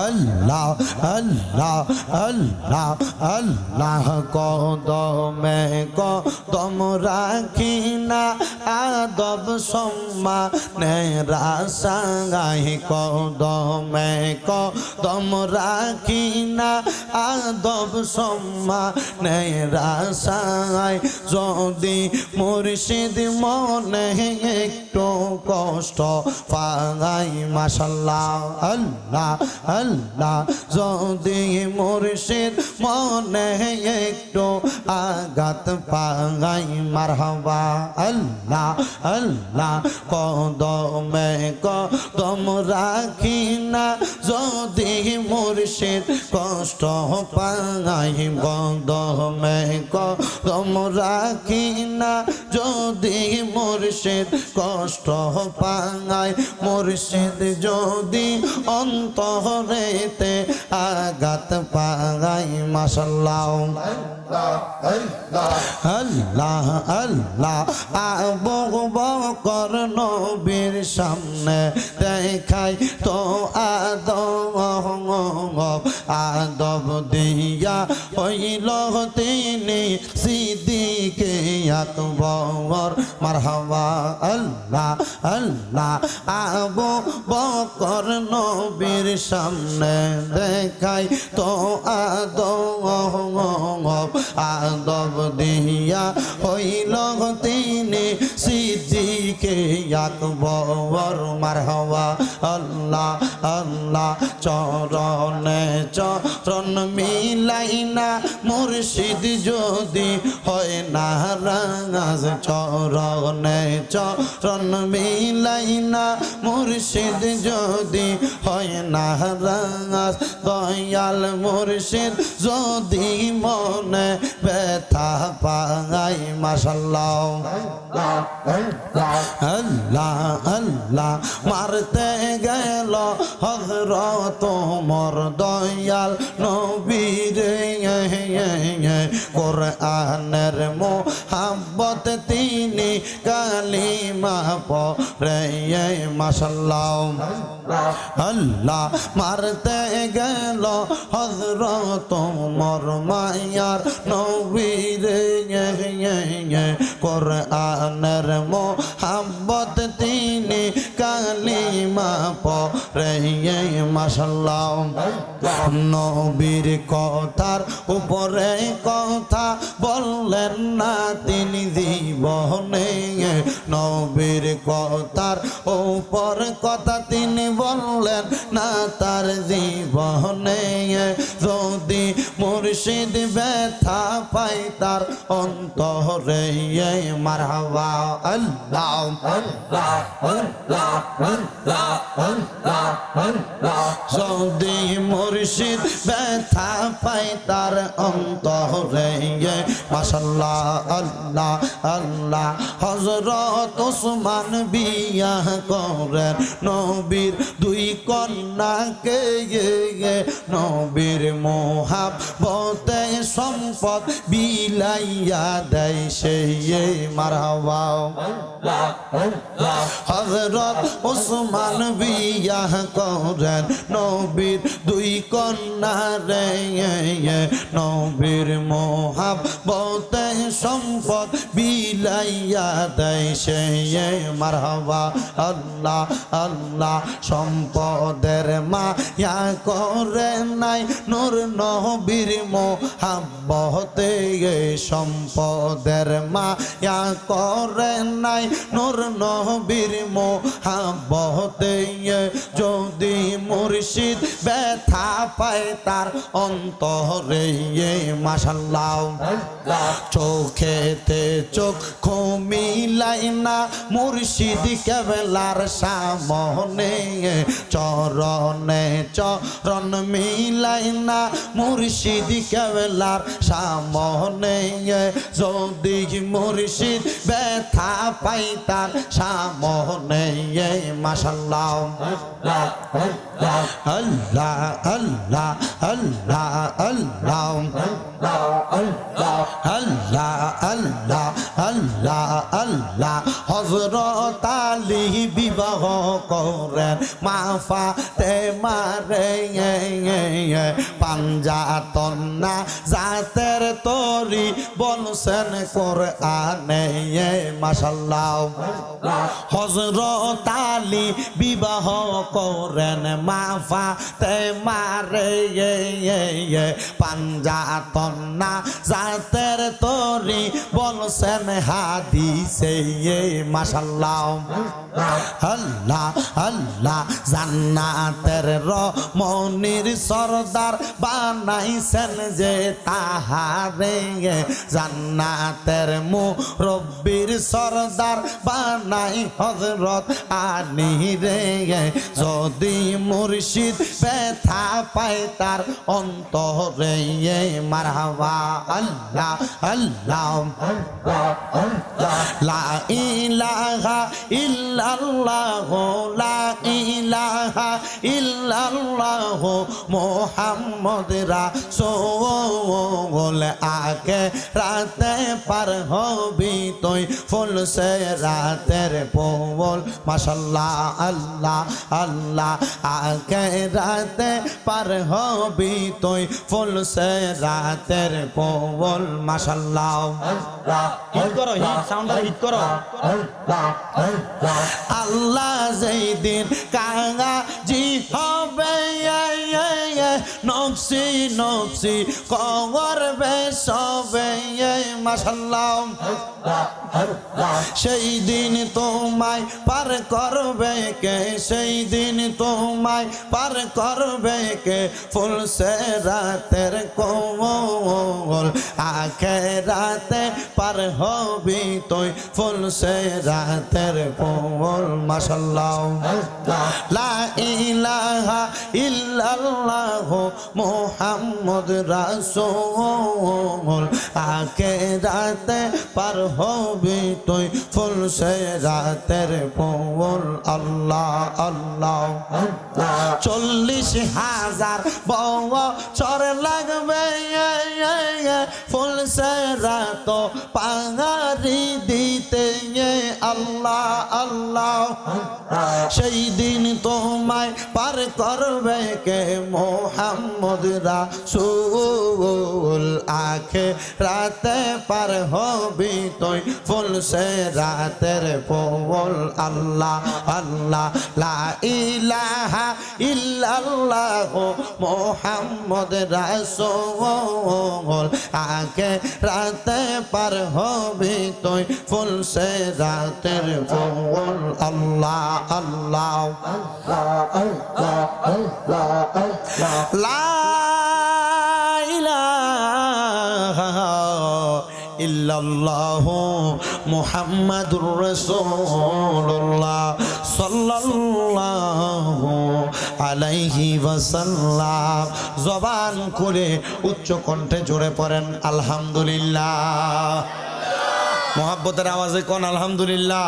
আল্লাহ আল্লাহ আল্লাহ আল্লাহ কদমে কদম রাখি না আদব সম্মানেরা সাঙ্গাই কদমে কদম রাখি না আদব সম্মানেরা সাঙ্গাই যদি মুর্শিদ মনে একটু কষ্ট পাই মাশাআল্লাহ আল্লাহ আল্লাহ যদি মুর্শিদ মনে একটু আঘাত পাই মারহাবা আল্লাহ আল্লাহ কদমে কদম রাখি না যদি মুর্শিদ কষ্ট পাই কদমে কদম রাখি না যদি মুর্শিদ কষ্ট পাই মুর্শিদ যদি অন্তরেতে আঘাত পাই মাশাআল্লাহ আল্লাহ আল্লাহ আবু বকর নবীর সামনে দেখাই তো আদব দিয়া হইল তিনি সিদ্দিকে আকবর মারহাবা আল্লাহ আল্লাহ আবু বকর নবীর সামনে দেখাই তো আদব দিয়া হইল তিনি সিদ্দিকে আকবর মারহাবা আল্লাহ আল্লাহ চরণে চরণ মিলাইনা মুর্শিদ যদি হয় না রাজ চরণে চরণ মিলাইনা মুর্শিদ যদি হয় না রাজ দয়াল মুর্শিদ যদি মনে ব্যথা পাই মাশাআল্লাহ আল্লাহ আল্লাহ মারতে গেল হযরত ওমর দয়াল নবীর কোরআনের মোহাব্বত তিনি কালিমা পড়ে মাশাআল্লাহ আল্লাহ মারতে গেল হযরত ওমর মায়ার নবীর কোরআনের মোহাব্বত তিনি কালিমা পড়ে মাশাআল্লাহ নবীর কথার উপরে কথা বললেন না তিনি জীবনে নবীর কথার উপর কথা তিনি বললেন না তার জীবনে যদি মুর্শিদ ব্যথা পাই তার অন্তরে মারহাবা আল্লাহ আল্লাহ আল্লাহ আল্লাহ আল্লাহ আল্লাহ যদি মুর্শিদ ব্যথা পাই তার অন্তরে মাশাআল্লাহ আল্লাহ আল্লাহ হযরত ওসমান বিয়া করেন নবীর দুই কন্যাকে নবীর মোহাব্বতে সম্পদ বিলাইয়া দেয় সেই মারহাবা হযরত ওসমান বিয়া করেন নবীর দুই কন্যা রে নবীর মোহাব্বতে সম্পদ বিলাইয়া দেয় সেই মারহাবা আল্লাহ আল্লাহ সম্পদের মায়া করে নাই নূর নবীর মোহাব্বতে সম্পদের মায়া করে নাই নূর নবীর মোহাব্বতে যদি মুর্শিদ ব্যথা পায় তার অন্তরে মাশাআল্লাহ চোখেতে চোখ মিলাই না মুর্শিদ কেবলার সামনে চরণে চরণ মিলাই না মুর্শিদ কেবলার সামনে যদি মুর্শিদ ব্যথা পাই তার সামনে মাশাআল্লাহ মাশাআল্লাহ আল্লাহ আল্লাহ আল্লাহ আল্লাহ আল্লাহ আল্লাহ আল্লাহ আল্লাহ হযরত আলী বিবাহ করেন মা ফাতেমারে পাঞ্জাতন না জাতের তরি বলছেন কোরআনে মাশাআল্লাহ হযরত আলী বিবাহ করেন মা ফাতেমারে পাঞ্জাতন না জাতের তরি বলছেন হাদিসে মাশাআল্লাহ আল্লাহ আল্লাহ জান্নাতের রমণীর সরদার বানাইছেন যে তাহারে জান্নাতের মুরব্বির সরদার বানাই হযরত আলী রে যদি মুর্শিদ ব্যথা পায় তার অন্তরে মারহাবা আল্লাহ আল্লাহ লা ইলাহা ইল্লাল্লাহ লা ইলাহা ইল্লাল্লাহ মুহাম্মদ রাসূল আগে রাতে পার হবি তুই ফুল সে রাতের পোল মাশাআল্লাহ আল্লাহ আল্লাহ আগে রাতে পার হবি তুই ফুল সে রাতের পোল মাশাআল্লাহ হিট করো হিট সাউন্ডটা হিট করো আল্লাহ যেই দিন কাঙাজি হবে নফসি নফসি করবে সবে মাশাআল্লাহ সেই দিন তোমায় পার করবে কে সেই দিন তোমায় পার করবে কে ফুল সে রাতের কোমল আখেরাতে পার হবি তুই ফুল সে রাতের কোমল মাশাআল্লাহ লা ইলাহা ইল্লাল্লাহ মুহাম্মদ রাসূল আখেরাতে পার হবি তুই ফুল সে রাতের কোমল আল্লাহ আল্লাহ 40,000 বছর লাগবে ফুল সে রাত পাহাড়ি দিতে আল্লাহ আল্লাহ সেই দিন তোমায় পার করবে কে মুহাম্মদ রাসূল আখিরাতে পার হবি তুই ফুল সে রাতের পোল আল্লাহ আল্লাহ লা ইলাহা ইল্লাল্লাহ মুহাম্মদ রাসূল আখিরাতে পার হবি তুই ফুল সে রাতের পোল আল্লাহ আল্লাহ লা ইলাহা ইল্লাল্লাহু মুহাম্মাদুর রাসূলুল্লাহ সাল্লাল্লাহু আলাইহি ওয়াসাল্লাম জবান খুলে উচ্চ কণ্ঠে জোরে পড়েন আলহামদুলিল্লাহ। মুহাব্বতের আওয়াজে কোন আলহামদুলিল্লাহ।